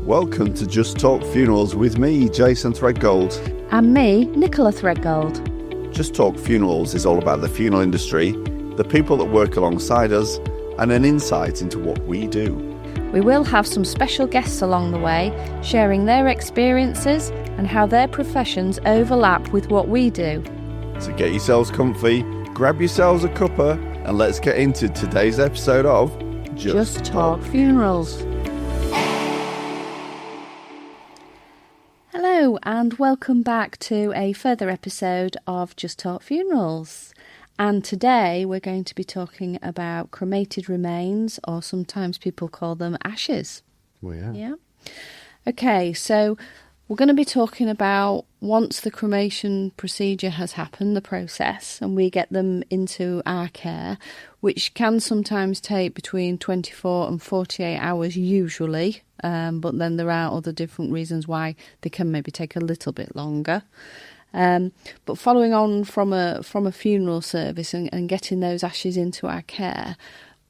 Welcome to Just Talk Funerals with me, Jason Threadgold. And me, Nichola Threadgold. Just Talk Funerals is all about the funeral industry, the people that work alongside us, and an insight into what we do. We will have some special guests along the way, sharing their experiences and how their professions overlap with what we do. So get yourselves comfy, grab yourselves a cuppa, and let's get into today's episode of Just Talk Funerals. Hello and welcome back to a further episode of Just Talk Funerals. And today we're going to be talking about cremated remains, or sometimes people call them ashes. Well, yeah. Yeah. Okay, so we're going to be talking about once the cremation procedure has happened, the process, and we get them into our care, which can sometimes take between 24 and 48 hours usually, but then there are other different reasons why they can maybe take a little bit longer. But following on from a funeral service and getting those ashes into our care,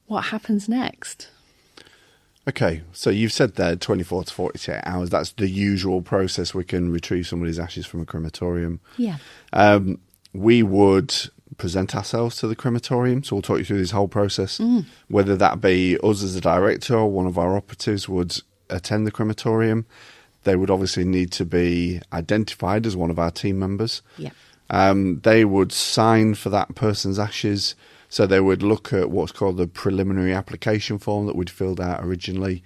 what happens next? Okay, so you've said there 24 to 48 hours. That's the usual process we can retrieve somebody's ashes from a crematorium. Yeah. We would present ourselves to the crematorium, so we'll talk you through this whole process. Whether that be us as a director or one of our operatives would attend the crematorium. They would obviously need to be identified as one of our team members. Yeah. They would sign for that person's ashes. So they would look at what's called the preliminary application form that we'd filled out originally.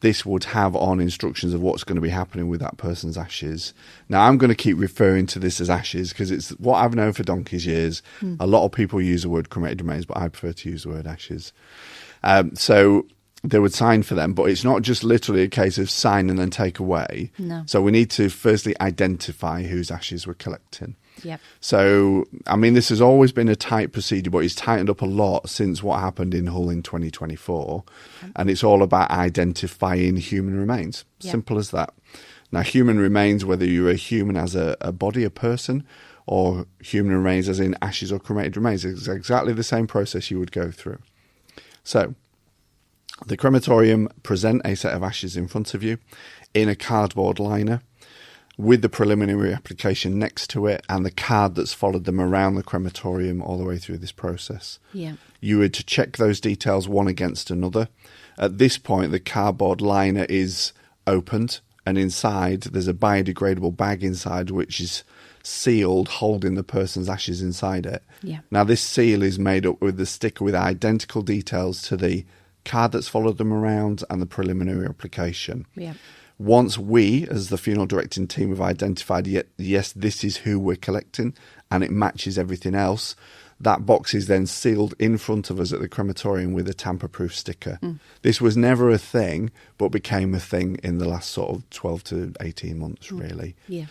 This would have on instructions of what's going to be happening with that person's ashes. Now, I'm going to keep referring to this as ashes because it's what I've known for donkey's years. A lot of people use the word cremated remains, but I prefer to use the word ashes. So they would sign for them, but it's not just literally a case of sign and then take away. No. So we need to firstly identify whose ashes we're collecting. Yep. So, I mean, this has always been a tight procedure, but it's tightened up a lot since what happened in Hull in 2024. And it's all about identifying human remains. Yep. Simple as that. Now, human remains, whether you're a human as a body, a person, or human remains as in ashes or cremated remains, it's exactly the same process you would go through. So, the crematorium present a set of ashes in front of you in a cardboard liner, with the preliminary application next to it and the card that's followed them around the crematorium all the way through this process. Yeah. You were to check those details one against another. At this point, the cardboard liner is opened, and inside there's a biodegradable bag inside which is sealed, holding the person's ashes inside it. Yeah. Now, this seal is made up with the sticker with identical details to the card that's followed them around and the preliminary application. Yeah. Once we, as the funeral directing team, have identified, yes, this is who we're collecting, and it matches everything else, that box is then sealed in front of us at the crematorium with a tamper-proof sticker. This was never a thing, but became a thing in the last sort of 12 to 18 months, really. Yeah.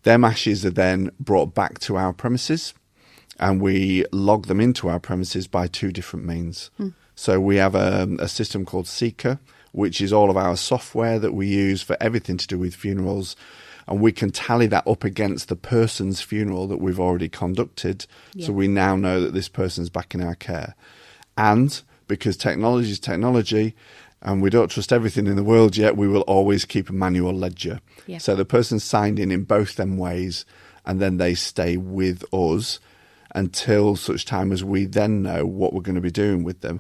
Them ashes are then brought back to our premises, and we log them into our premises by two different means. So we have a system called Seeker, which is all of our software that we use for everything to do with funerals. And we can tally that up against the person's funeral that we've already conducted. Yeah. So we now know that this person's back in our care. And because technology is technology, and we don't trust everything in the world yet, we will always keep a manual ledger. Yeah. So the person's signed in both them ways, and then they stay with us until such time as we then know what we're going to be doing with them.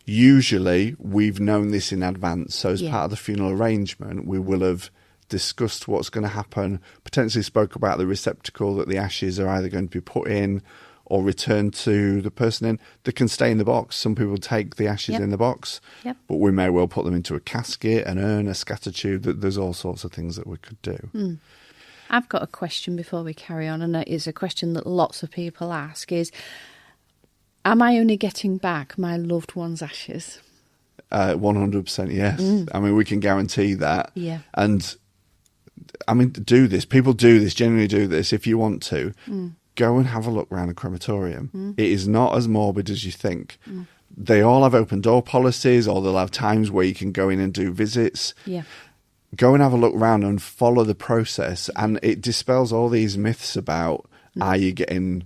Usually, we've known this in advance. So as part of the funeral arrangement, we will have discussed what's going to happen, potentially spoke about the receptacle that the ashes are either going to be put in or returned to the person in. They can stay in the box. Some people take the ashes in the box, but we may well put them into a casket, an urn, a scatter tube. There's all sorts of things that we could do. I've got a question before we carry on, and it's a question that lots of people ask is, am I only getting back my loved one's ashes? 100% yes. I mean, we can guarantee that. Yeah. And, I mean, do this. People do this, genuinely do this. If you want to, go and have a look around a crematorium. It is not as morbid as you think. They all have open door policies, or they'll have times where you can go in and do visits. Yeah. Go and have a look around and follow the process. And it dispels all these myths about, are you getting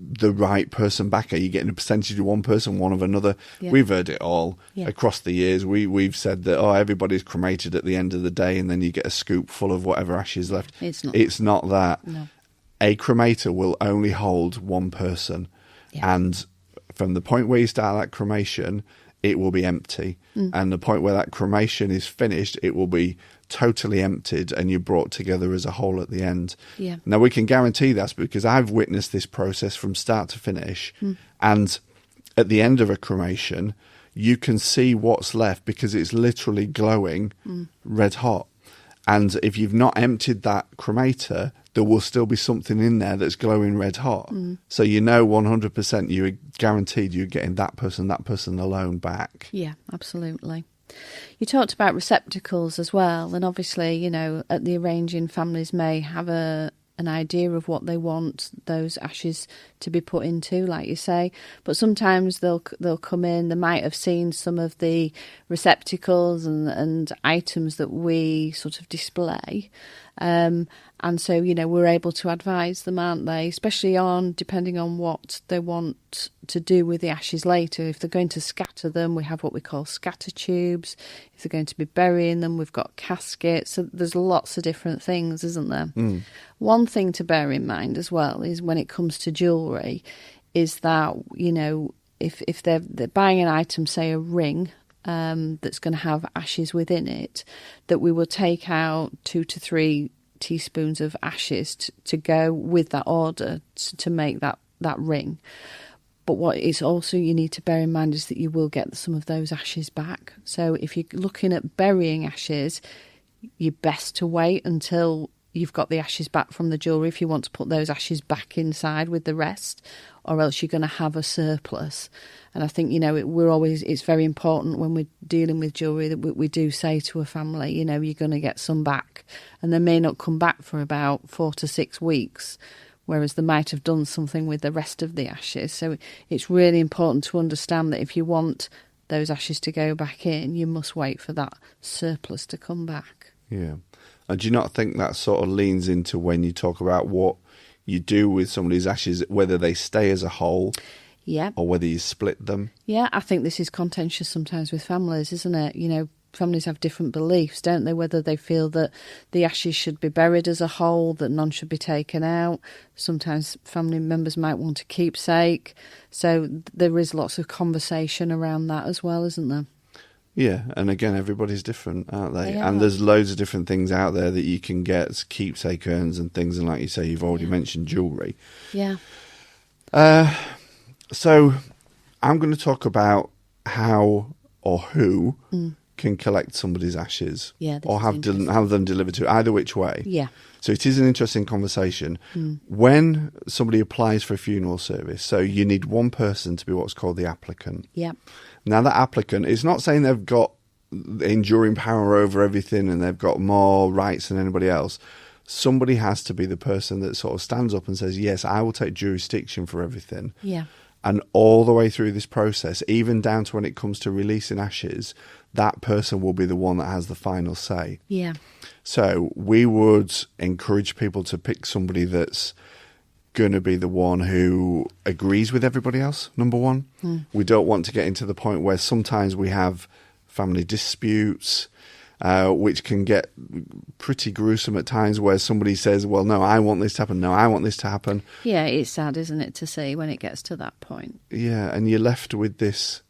the right person back? Are you getting a percentage of one person, one of another? Yeah. We've heard it all Yeah. across the years. We've said that, everybody's cremated at the end of the day, and then you get a scoop full of whatever ashes left. It's not that. No. A cremator will only hold one person. Yeah. And from the point where you start that cremation, it will be empty. And the point where that cremation is finished, it will be totally emptied, and you're brought together as a whole at the end. Yeah. Now, we can guarantee that because I've witnessed this process from start to finish. And at the end of a cremation, you can see what's left because it's literally glowing red hot. And if you've not emptied that cremator, there will still be something in there that's glowing red hot. So 100% you're guaranteed you're getting that person alone back. Yeah, absolutely. You talked about receptacles as well, and obviously, at the arranging, families may have an idea of what they want those ashes to be put into, like you say, but sometimes they'll come in, they might have seen some of the receptacles and items that we sort of display, and so we're able to advise them, aren't they, especially depending on what they want to do with the ashes later. If they're going to scatter them, we have what we call scatter tubes. If they're going to be burying them, we've got caskets. So there's lots of different things, isn't there? One thing to bear in mind as well is when it comes to jewellery is that, if they're buying an item, say a ring, that's going to have ashes within it, that we will take out 2 to 3 teaspoons of ashes to go with that order to make that ring. But what is also you need to bear in mind is that you will get some of those ashes back. So if you're looking at burying ashes, you're best to wait until you've got the ashes back from the jewellery if you want to put those ashes back inside with the rest, or else you're going to have a surplus. And I think, it's very important when we're dealing with jewellery that we do say to a family, you're going to get some back. And they may not come back for about 4 to 6 weeks, whereas they might have done something with the rest of the ashes. So it's really important to understand that if you want those ashes to go back in, you must wait for that surplus to come back. Yeah. And do you not think that sort of leans into when you talk about what you do with somebody's ashes, whether they stay as a whole? Yeah. Or whether you split them? Yeah, I think this is contentious sometimes with families, isn't it? Families have different beliefs, don't they? Whether they feel that the ashes should be buried as a whole, that none should be taken out. Sometimes family members might want a keepsake. So there is lots of conversation around that as well, isn't there? Yeah, and again, everybody's different, aren't they? They and are. there's loads of different things out there that you can get, keepsake urns and things, and like you say, you've already mentioned jewellery. Yeah. So I'm going to talk about how or who can collect somebody's ashes, or have them delivered to, either which way. Yeah. So it is an interesting conversation. When somebody applies for a funeral service, so you need one person to be what's called the applicant. Yeah. Now, that applicant, it's not saying they've got enduring power over everything and they've got more rights than anybody else. Somebody has to be the person that sort of stands up and says, yes, I will take jurisdiction for everything. Yeah. And all the way through this process, even down to when it comes to releasing ashes, that person will be the one that has the final say. Yeah. So we would encourage people to pick somebody that's going to be the one who agrees with everybody else, number one. We don't want to get into the point where sometimes we have family disputes, which can get pretty gruesome at times, where somebody says, well, no, I want this to happen. No, I want this to happen. Yeah, it's sad, isn't it, to see when it gets to that point. Yeah, and you're left with this,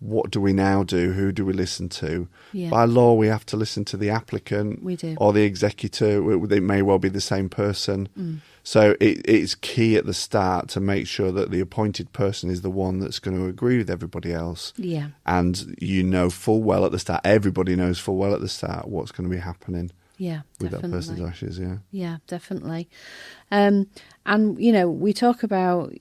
what do we now do? Who do we listen to? Yeah. By law, we have to listen to the applicant. We do. Or the executor. They may well be the same person. So it's key at the start to make sure that the appointed person is the one that's going to agree with everybody else. Yeah. And you know full well at the start, everybody knows full well at the start what's going to be happening. Yeah, with definitely. that person's ashes, yeah. Yeah, definitely. And, we talk about,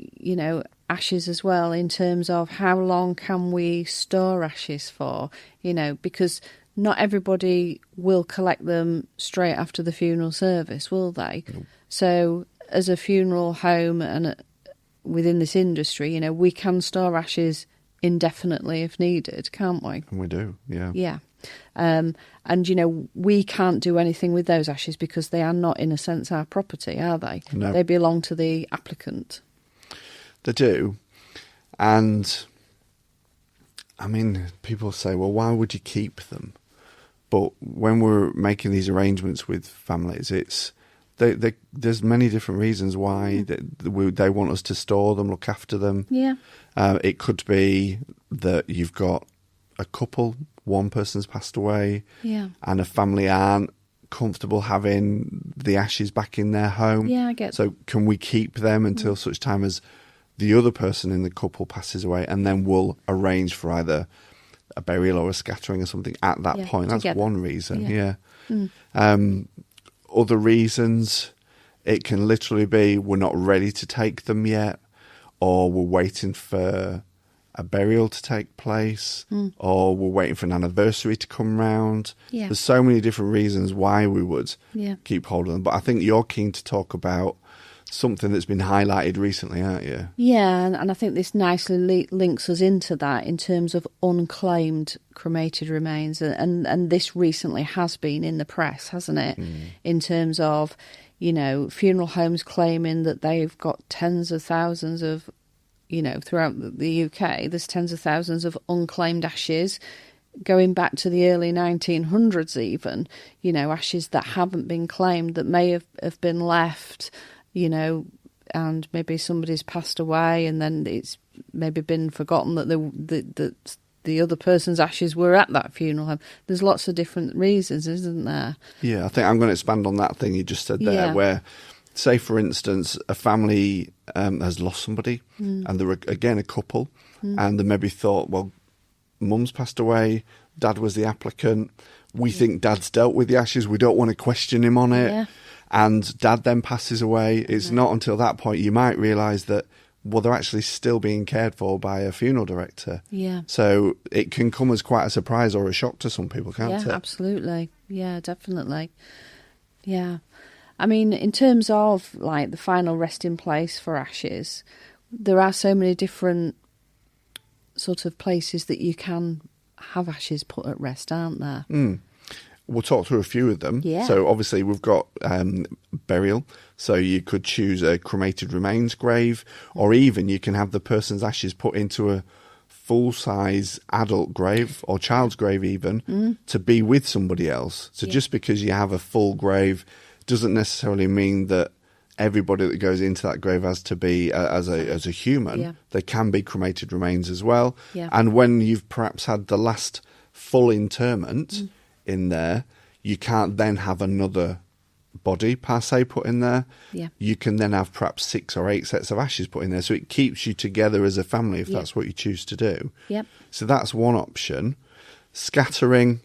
ashes as well in terms of how long can we store ashes for, because not everybody will collect them straight after the funeral service, will they? Nope. So as a funeral home and within this industry, we can store ashes indefinitely if needed, can't we? And we do, yeah. Yeah. And, we can't do anything with those ashes because they are not, in a sense, our property, are they? No. They belong to the applicant. They do. And, I mean, people say, well, why would you keep them? But when we're making these arrangements with families, there's many different reasons why they want us to store them, look after them. Yeah. It could be that you've got a couple, one person's passed away, and a family aren't comfortable having the ashes back in their home. Yeah, I get. So can we keep them until such time as the other person in the couple passes away, and then we'll arrange for either a burial or a scattering or something at that point? That's together. one reason. Other reasons, it can literally be we're not ready to take them yet, or we're waiting for a burial to take place, or we're waiting for an anniversary to come round. Yeah. There's so many different reasons why we would keep hold of them. But I think you're keen to talk about something that's been highlighted recently, aren't you? Yeah, and I think this nicely links us into that in terms of unclaimed cremated remains. And this recently has been in the press, hasn't it? In terms of, funeral homes claiming that they've got tens of thousands of, throughout the UK, there's tens of thousands of unclaimed ashes going back to the early 1900s even, ashes that haven't been claimed, that may have been left, and maybe somebody's passed away and then it's maybe been forgotten that the other person's ashes were at that funeral home. There's lots of different reasons, isn't there? Yeah, I think I'm going to expand on that thing you just said there, where, say, for instance, a family has lost somebody and they're, again, a couple, and they maybe thought, well, mum's passed away, dad was the applicant, we think dad's dealt with the ashes, we don't want to question him on it, and dad then passes away. It's not until that point you might realise that, well, they're actually still being cared for by a funeral director. Yeah. So it can come as quite a surprise or a shock to some people, can't it? Yeah, absolutely. Yeah, definitely. Yeah. I mean, in terms of, like, the final resting place for ashes, there are so many different sort of places that you can have ashes put at rest, aren't there? We'll talk through a few of them. Yeah. So obviously we've got burial. So you could choose a cremated remains grave, or even you can have the person's ashes put into a full-size adult grave or child's grave even to be with somebody else. So just because you have a full grave doesn't necessarily mean that everybody that goes into that grave has to be as a human. Yeah. They can be cremated remains as well. Yeah. And when you've perhaps had the last full interment in there, you can't then have another body per se put in there. Yeah. You can then have perhaps 6 or 8 sets of ashes put in there. So it keeps you together as a family if that's what you choose to do. Yep. So that's one option. Scattering,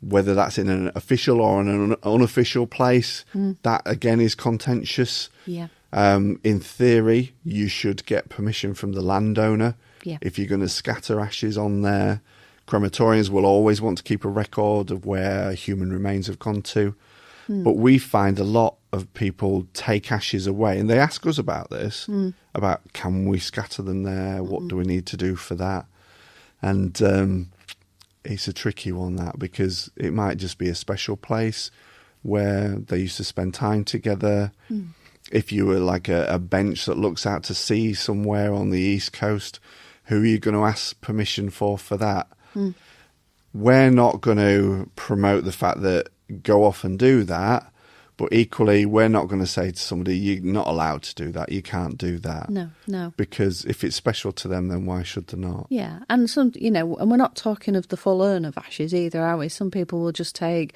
whether that's in an official or an unofficial place, that again is contentious. Yeah. In theory, you should get permission from the landowner if you're going to scatter ashes on there. Crematoriums will always want to keep a record of where human remains have gone to. But we find a lot of people take ashes away, and they ask us about this, about can we scatter them there? What do we need to do for that? And it's a tricky one, that, because it might just be a special place where they used to spend time together. If you were like a bench that looks out to sea somewhere on the East Coast, who are you going to ask permission for that? We're not going to promote the fact that go off and do that, but equally we're not going to say to somebody, you're not allowed to do that, you can't do that. No. Because if it's special to them, then why should they not? Yeah, and some, and we're not talking of the full urn of ashes either, are we? Some people will just take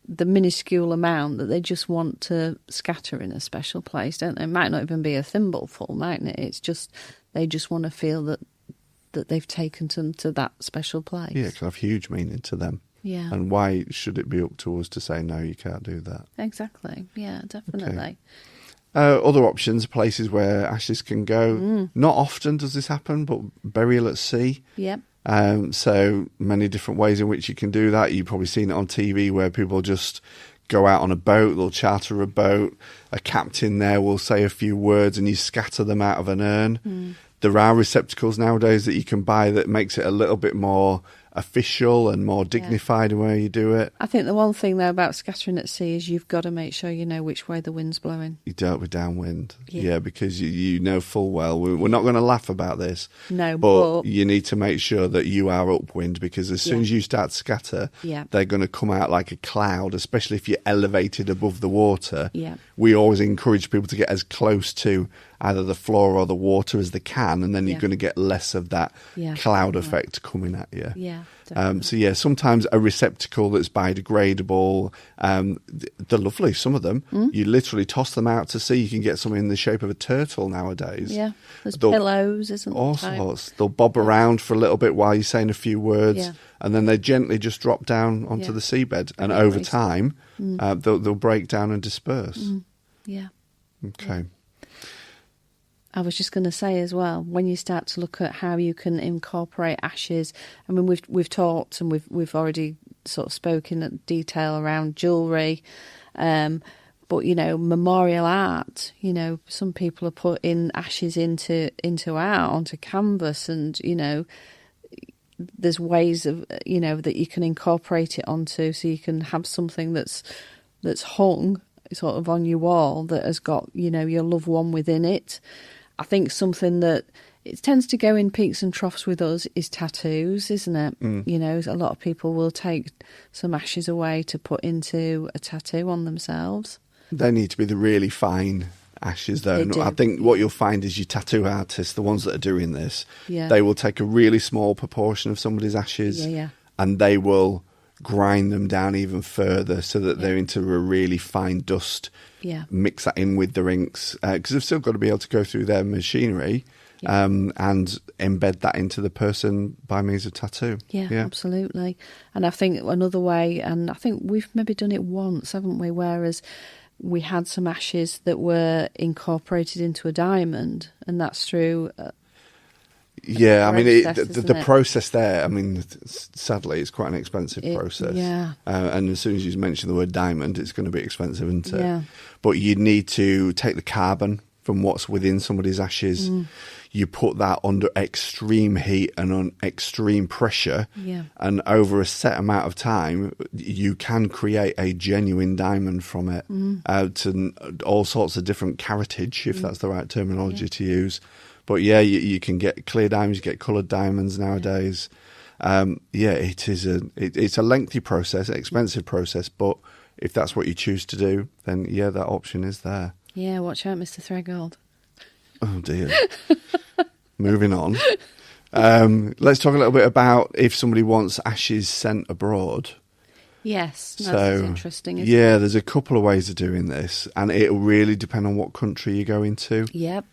the minuscule amount that they just want to scatter in a special place, don't they? It might not even be a thimble full, mightn't it? It's just, they just want to feel that they've taken them to that special place. Yeah, it can have huge meaning to them. Yeah. And why should it be up to us to say, no, you can't do that? Exactly. Yeah, definitely. Okay. Other options, places where ashes can go. Not often does this happen, but burial at sea. Yep. So many different ways in which you can do that. You've probably seen it on TV where people just go out on a boat, they'll charter a boat, a captain there will say a few words and you scatter them out of an urn. There are receptacles nowadays that you can buy that makes it a little bit more official and more dignified way you do it. I think the one thing though about scattering at sea is you've got to make sure you know which way the wind's blowing. You don't be downwind. Yeah, because you know full well we're not going to laugh about this. No, but you need to make sure that you are upwind, because as soon as you start to scatter, they're going to come out like a cloud, especially if you're elevated above the water. Yeah. We always encourage people to get as close to either the floor or the water as they can, and then you're going to get less of that cloud effect coming at you. Yeah. So sometimes a receptacle that's biodegradable, they're lovely, some of them. You literally toss them out to sea. You can get something in the shape of a turtle nowadays. Yeah, there's pillows, isn't there? All sorts. They'll bob around for a little bit while you're saying a few words, and then they gently just drop down onto the seabed, and over time they'll break down and disperse. Yeah. Okay. I was just going to say as well, when you start to look at how you can incorporate ashes, I mean, we've talked and we've already sort of spoken at detail around jewellery, but memorial art. Some people are putting ashes into art, onto canvas, and there's ways of that you can incorporate it onto, so you can have something that's hung sort of on your wall that has got your loved one within it. I think something that it tends to go in peaks and troughs with us is tattoos, isn't it? A lot of people will take some ashes away to put into a tattoo on themselves. They need to be the really fine ashes, though. And I think what you'll find is your tattoo artists, the ones that are doing this, they will take a really small proportion of somebody's ashes and they will grind them down even further so that they're into a really fine dust. Mix that in with the inks, because they've still got to be able to go through their machinery and embed that into the person by means of tattoo. Yeah, absolutely. And I think another way, and I think we've maybe done it once, haven't we, whereas we had some ashes that were incorporated into a diamond, and that's through... I mean, the process there, I mean, sadly, it's quite an expensive process. And as soon as you mention the word diamond, it's going to be expensive, isn't it? Yeah. But you need to take the carbon from what's within somebody's ashes. You put that under extreme heat and on extreme pressure. And over a set amount of time, you can create a genuine diamond from it to all sorts of different caratage, if that's the right terminology to use. But you can get clear diamonds, you get coloured diamonds nowadays. It's a lengthy process, an expensive process, but if that's what you choose to do, then that option is there. Yeah, watch out, Mr. Threadgold. Oh dear. Moving on. Let's talk a little bit about if somebody wants ashes sent abroad. Yes, that's interesting, isn't it? There's a couple of ways of doing this, and it'll really depend on what country you go into. Yep.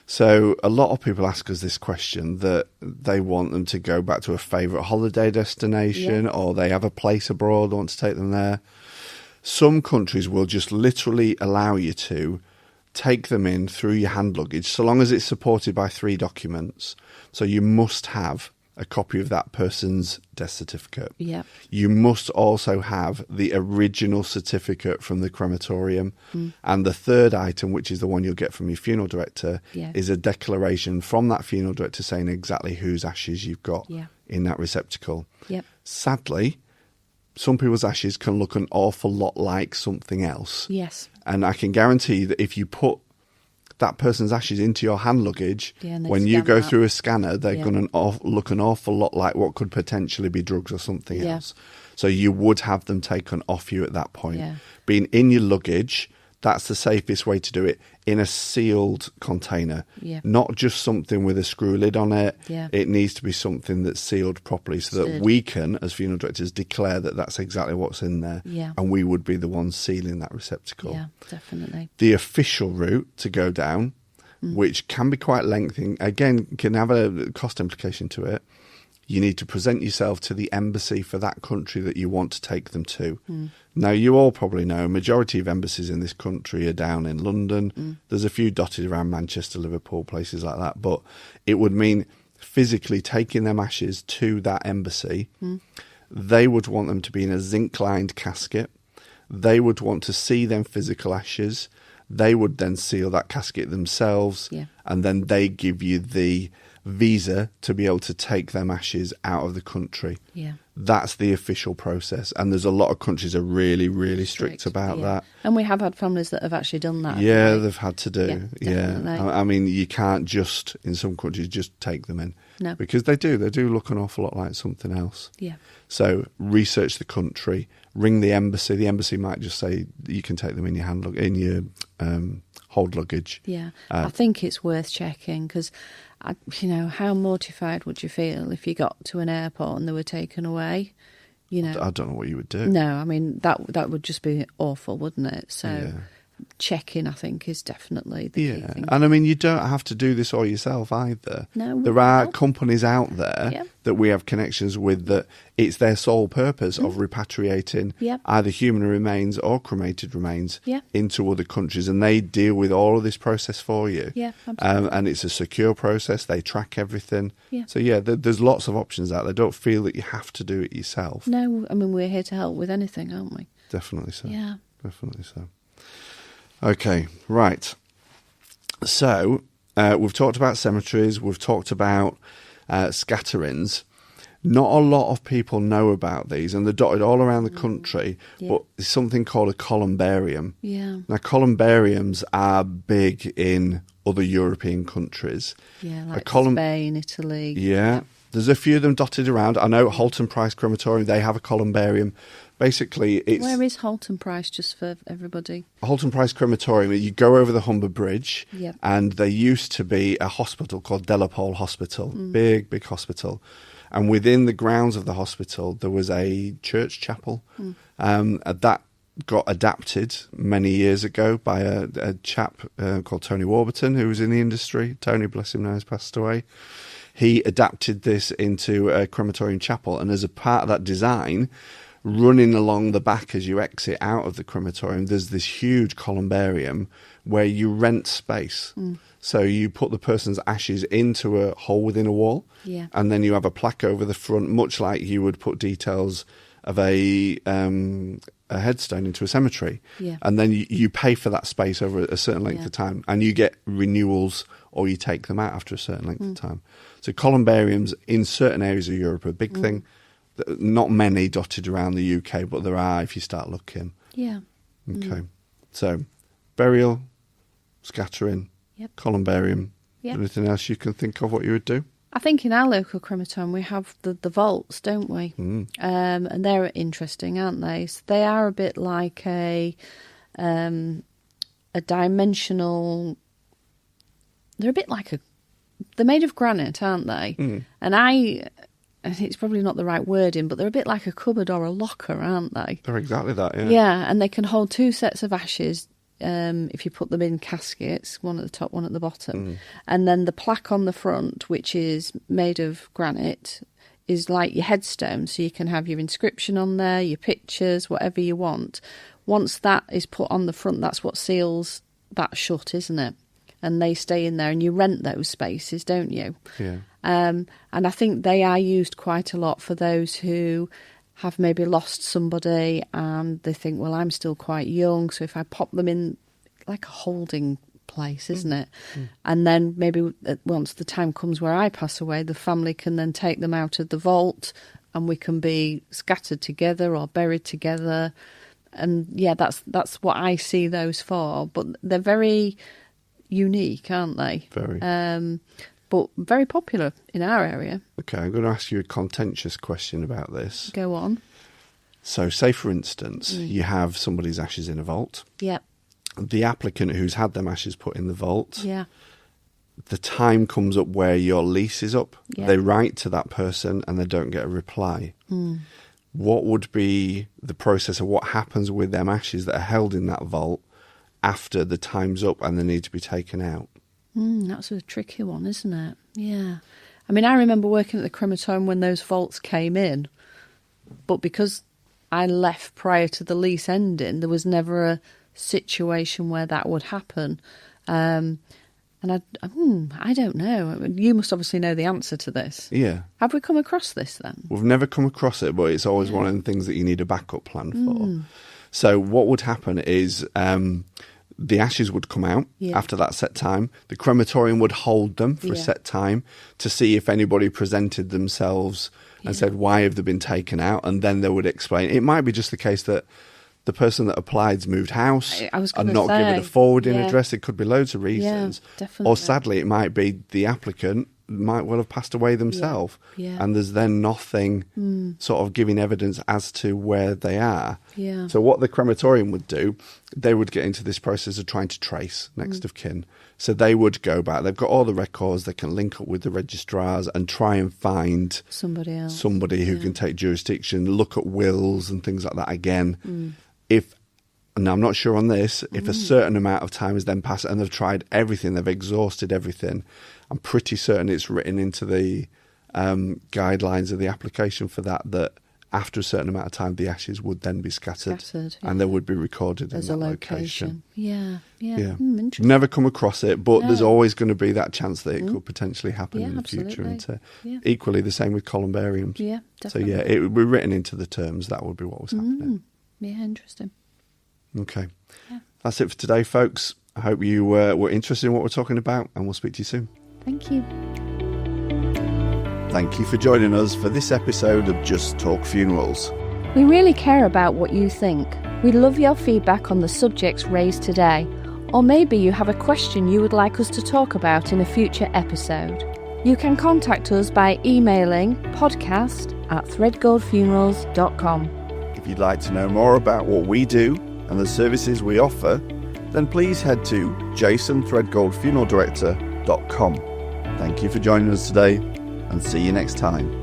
So a lot of people ask us this question, that they want them to go back to a favourite holiday destination or they have a place abroad, want to take them there. Some countries will just literally allow you to take them in through your hand luggage, so long as it's supported by 3 documents. So you must have a copy of that person's death certificate. Yeah. You must also have the original certificate from the crematorium. And the third item, which is the one you'll get from your funeral director, is a declaration from that funeral director saying exactly whose ashes you've got in that receptacle. Yep. Sadly, some people's ashes can look an awful lot like something else. Yes. And I can guarantee that if you put that person's ashes into your hand luggage, when you go through a scanner, they're going to look an awful lot like what could potentially be drugs or something else. So you would have them taken off you at that point. Being in your luggage, that's the safest way to do it, in a sealed container. Not just something with a screw lid on it. It needs to be something that's sealed properly so that we can, as funeral directors, declare that that's exactly what's in there. And we would be the ones sealing that receptacle. Yeah, definitely. The official route to go down, which can be quite lengthy, again, can have a cost implication to it. You need to present yourself to the embassy for that country that you want to take them to. Now, you all probably know, majority of embassies in this country are down in London. There's a few dotted around Manchester, Liverpool, places like that. But it would mean physically taking them ashes to that embassy. They would want them to be in a zinc-lined casket. They would want to see them physical ashes. They would then seal that casket themselves. And then they give you the visa to be able to take them ashes out of the country. Yeah. That's the official process. And there's a lot of countries are really, really strict about that. And we have had families that have actually done that. Yeah, they've had to do. Yeah. I mean, you can't just, in some countries, just take them in. No. Because they do look an awful lot like something else. Yeah. So research the country, ring the embassy. The embassy might just say you can take them in your hold luggage. Yeah. I think it's worth checking because, how mortified would you feel if you got to an airport and they were taken away? I don't know what you would do. No, I mean, that would just be awful, wouldn't it? So checking, I think, is definitely the key thing. And I mean, you don't have to do this all yourself either. No, there are companies out there that we have connections with that it's their sole purpose of repatriating either human remains or cremated remains into other countries, and they deal with all of this process for you. Yeah, absolutely. And it's a secure process. They track everything. Yeah. So there's lots of options out there. Don't feel that you have to do it yourself. No, I mean, we're here to help with anything, aren't we? Definitely so. Yeah. Definitely so. Okay, right. So we've talked about cemeteries, we've talked about scatterings. Not a lot of people know about these, and they're dotted all around the country, but there's something called a columbarium. Yeah. Now, columbariums are big in other European countries. Yeah, like Spain, Italy. Yeah. There's a few of them dotted around. I know Halton Price Crematorium, they have a columbarium. Basically, it's... Where is Halton Price, just for everybody? Halton Price Crematorium, you go over the Humber Bridge, Yep. and there used to be a hospital called Delapole Hospital, big hospital. And within the grounds of the hospital, there was a church chapel. That got adapted many years ago by a chap called Tony Warburton, who was in the industry. Tony, bless him now, has passed away. He adapted this into a crematorium chapel, and as a part of that design, running along the back as you exit out of the crematorium, there's this huge columbarium where you rent space. So you put the person's ashes into a hole within a wall, and then you have a plaque over the front, much like you would put details of a headstone into a cemetery. And then you pay for that space over a certain length of time, and you get renewals or you take them out after a certain length of time. So columbariums in certain areas of Europe are a big thing. Not many dotted around the UK, but there are if you start looking. Yeah. Okay. So, burial, scattering, columbarium. Anything else you can think of what you would do? I think in our local crematorium we have the vaults, don't we? And they're interesting, aren't they? So they are a bit like a dimensional... They're a bit like they're made of granite, aren't they? And it's probably not the right wording, but they're a bit like a cupboard or a locker, aren't they? They're exactly that, yeah. Yeah, and they can hold two sets of ashes if you put them in caskets, one at the top, one at the bottom. And then the plaque on the front, which is made of granite, is like your headstone, so you can have your inscription on there, your pictures, whatever you want. Once that is put on the front, that's what seals that shut, isn't it? And they stay in there, and you rent those spaces, don't you? Yeah. And I think they are used quite a lot for those who have maybe lost somebody and they think, well, I'm still quite young, so if I pop them in, like a holding place, isn't it? And then maybe once the time comes where I pass away, the family can then take them out of the vault and we can be scattered together or buried together. And yeah, that's what I see those for. But they're very unique, aren't they? Very. But very popular in our area. Okay, I'm going to ask you a contentious question about this. Go on. So, say for instance, you have somebody's ashes in a vault. Yeah. The applicant who's had them ashes put in the vault. Yeah. The time comes up where your lease is up. Yeah. They write to that person and they don't get a reply. What would be the process of what happens with them ashes that are held in that vault after the time's up and they need to be taken out? That's a tricky one, isn't it? Yeah. I mean, I remember working at the crematorium when those vaults came in, but because I left prior to the lease ending, there was never a situation where that would happen. And I don't know. You must obviously know the answer to this. Yeah. Have we come across this then? We've never come across it, but it's always one of the things that you need a backup plan for. So what would happen is the ashes would come out after that set time. The crematorium would hold them for a set time to see if anybody presented themselves and said, why have they been taken out? And then they would explain. It might be just the case that the person that applied's moved house and not given a forwarding address. It could be loads of reasons. Yeah, definitely. Or sadly, it might be the applicant might well have passed away themselves. And there's then nothing sort of giving evidence as to where they are. So what the crematorium would do, they would get into this process of trying to trace next of kin. So they would go back. They've got all the records. They can link up with the registrars and try and find somebody who can take jurisdiction, look at wills and things like that again. If, and I'm not sure on this, if a certain amount of time has then passed and they've tried everything, they've exhausted everything, I'm pretty certain it's written into the guidelines of the application for that after a certain amount of time, the ashes would then be scattered and they would be recorded in that location. Interesting. Never come across it, but there's always going to be that chance that it could potentially happen in the future. And equally the same with columbariums. Yeah, definitely. So it would be written into the terms. That would be what was happening. Yeah, interesting. Okay. That's it for today, folks. I hope you were interested in what we're talking about, and we'll speak to you soon. Thank you. Thank you for joining us for this episode of Just Talk Funerals. We really care about what you think. We love your feedback on the subjects raised today, or maybe you have a question you would like us to talk about in a future episode. You can contact us by emailing podcast@threadgoldfunerals.com. If you'd like to know more about what we do and the services we offer, then please head to jasonthreadgoldfuneraldirector.com. Thank you for joining us today, and see you next time.